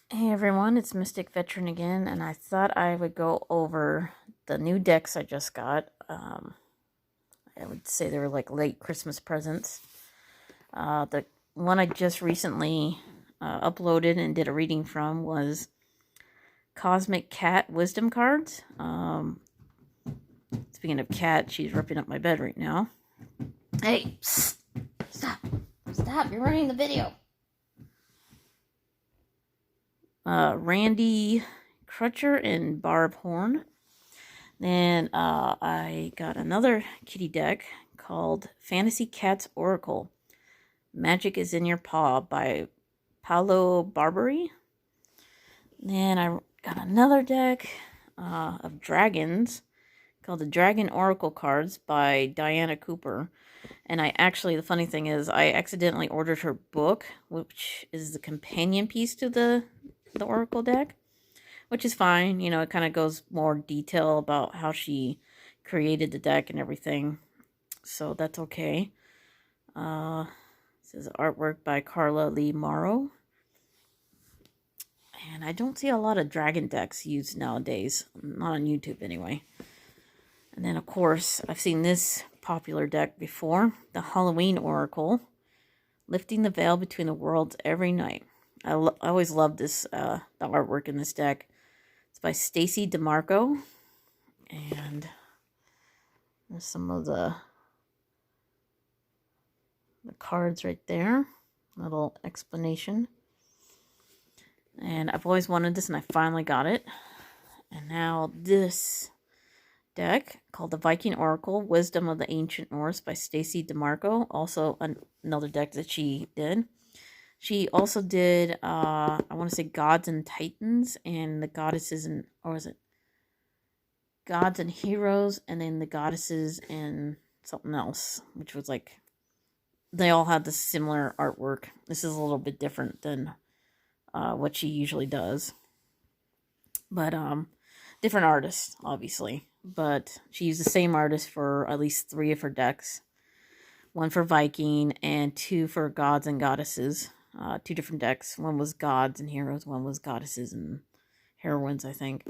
Hey everyone, it's Mystic Veteran again, and I thought I would go over the new decks I just got. I would say they were like late Christmas presents. The one I just recently uploaded and did a reading from was Cosmic Cat Wisdom cards. Speaking of cat, she's ripping up my bed right now. Hey, psst, stop, you're ruining the video. Randy Crutcher and Barb Horn. Then I got another kitty deck called Fantasy Cats Oracle. Magic is in Your Paw by Paolo Barberi. Then I got another deck of dragons called the Dragon Oracle Cards by Diana Cooper. And the funny thing is, I accidentally ordered her book, which is the companion piece to the Oracle deck, which is fine. You know, it kind of goes more detail about how she created the deck and everything, so that's okay. This is artwork by Carla Lee Morrow, and I don't see a lot of dragon decks used nowadays, not on YouTube anyway. And then, of course, I've seen this popular deck before, the Halloween Oracle, Lifting the Veil Between the Worlds Every Night. I always love this, the artwork in this deck. It's by Stacy DeMarco, and there's some of the cards right there. Little explanation. And I've always wanted this, and I finally got it. And now this deck, called the Viking Oracle, Wisdom of the Ancient Norse by Stacy DeMarco. Also another deck that she did. She also did, I want to say Gods and Titans, and the Goddesses and, or was it Gods and Heroes, and then the Goddesses and something else, which was like, they all had the similar artwork. This is a little bit different than what she usually does. But, different artist, obviously. But she used the same artist for at least 3 of her decks. 1 for Viking and 2 for Gods and Goddesses. 2 different decks. 1 was Gods and Heroes, 1 was Goddesses and Heroines, I think.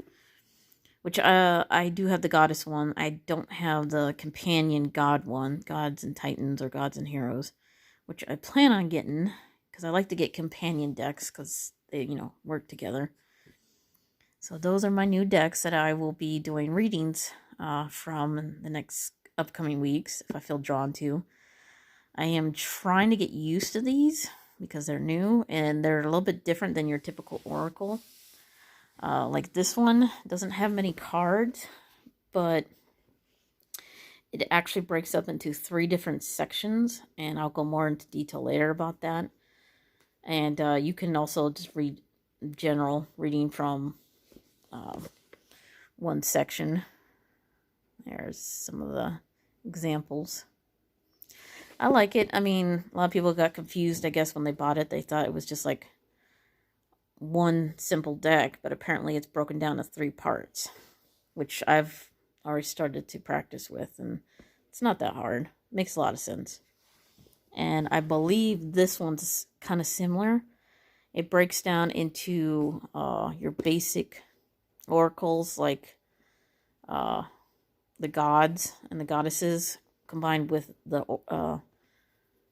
Which, I do have the Goddess one. I don't have the companion God one, Gods and Titans or Gods and Heroes, which I plan on getting, because I like to get companion decks, because they, you know, work together. So those are my new decks that I will be doing readings from in the next upcoming weeks, if I feel drawn to. I am trying to get used to these, because they're new, and they're a little bit different than your typical Oracle. Like this one doesn't have many cards, but it actually breaks up into 3 different sections, and I'll go more into detail later about that. And you can also just read general reading from one section. There's some of the examples. I like it. I mean, a lot of people got confused, I guess, when they bought it. They thought it was just like one simple deck, but apparently it's broken down to 3 parts, which I've already started to practice with, and it's not that hard. It makes a lot of sense. And I believe this one's kind of similar. It breaks down into your basic oracles, like the gods and the goddesses, combined with the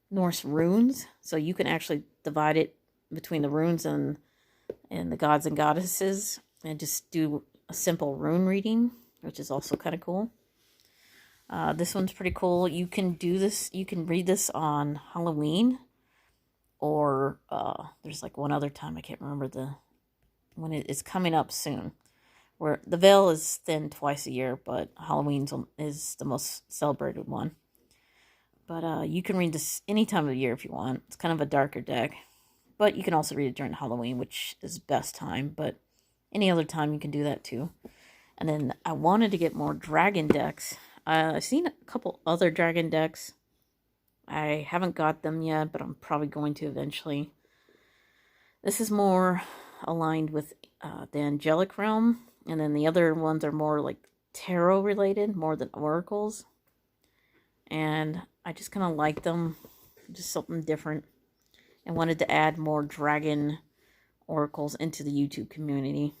Norse runes. So you can actually divide it between the runes and the gods and goddesses, and just do a simple rune reading, which is also kind of cool. This one's pretty cool. You can do this, you can read this on Halloween, or there's like one other time, I can't remember when it is coming up soon, where the veil is thin twice a year, but Halloween is the most celebrated one. But you can read this any time of year if you want. It's kind of a darker deck, but you can also read it during Halloween, which is best time, but any other time you can do that too. And then I wanted to get more dragon decks. I've seen a couple other dragon decks. I haven't got them yet, but I'm probably going to eventually. This is more aligned with the angelic realm, and then the other ones are more like tarot related, more than oracles. And I just kind of like them, just something different, and wanted to add more dragon oracles into the YouTube community.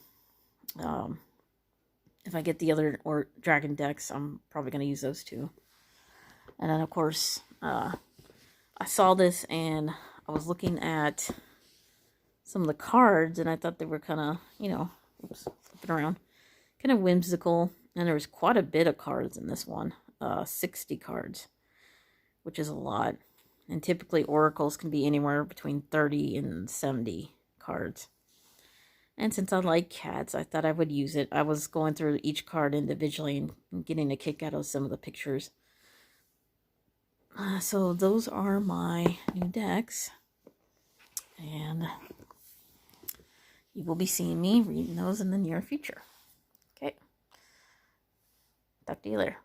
If I get the other dragon decks, I'm probably going to use those too. And then, of course, I saw this and I was looking at some of the cards, and I thought they were kind of, you know, oops, flipping around, kind of whimsical. And there was quite a bit of cards in this one, 60 cards, which is a lot. And typically oracles can be anywhere between 30 and 70 cards. And since I like cats, I thought I would use it. I was going through each card individually and getting a kick out of some of the pictures. So those are my new decks. And you will be seeing me reading those in the near future. Okay. Talk to you later.